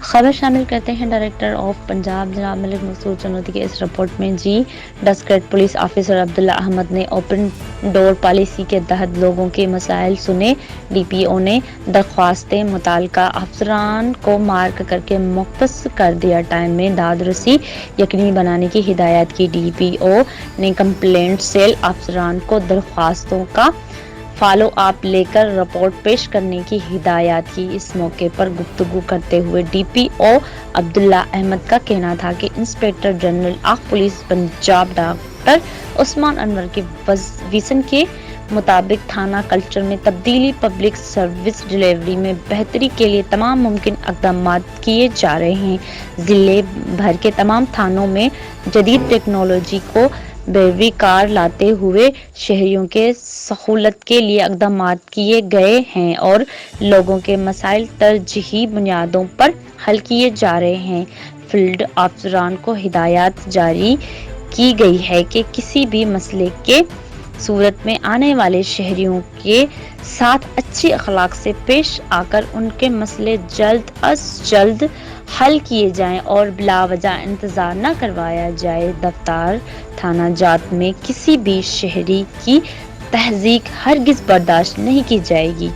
خبر شامل کرتے ہیں ڈائریکٹر آف پنجاب جناب ملک مسعود چنودی کے اس رپورٹ میں ڈسٹرکٹ پولیس آفیسر عبداللہ احمد نے اوپن ڈور پالیسی کے تحت لوگوں کے مسائل سنے۔ ڈی پی او نے درخواستیں متعلقہ افسران کو مارک کر کے مختص کردہ ٹائم میں داد رسی یقینی بنانے کی ہدایت کی۔ ڈی پی او نے کمپلینٹ سیل افسران کو درخواستوں کا فالو اپ لے کر رپورٹ پیش کرنے کی ہدایت کی۔ اس موقع پر گفتگو کرتے ہوئے ڈی پی او عبداللہ احمد کا کہنا تھا کہ inspector general of police Punjab doctor Usman Anwar کے وژن کے مطابق تھانہ کلچر میں تبدیلی، پبلک سروس ڈیلیوری میں بہتری کے لیے تمام ممکن اقدامات کیے جا رہے ہیں۔ ضلع بھر کے تمام تھانوں میں جدید ٹیکنالوجی کو بروئے کار لاتے ہوئے شہریوں کے سہولت کے لیے اقدامات کیے گئے ہیں اور لوگوں کے مسائل ترجیحی بنیادوں پر حل کیے جا رہے ہیں۔ فیلڈ افسران کو ہدایات جاری کی گئی ہے کہ کسی بھی مسئلے کے صورت میں آنے والے شہریوں کے ساتھ اچھے اخلاق سے پیش آ کر ان کے مسئلے جلد از جلد حل کیے جائیں اور بلا وجہ انتظار نہ کروایا جائے۔ دفتر تھانہ جات میں کسی بھی شہری کی تہذیب ہرگز برداشت نہیں کی جائے گی۔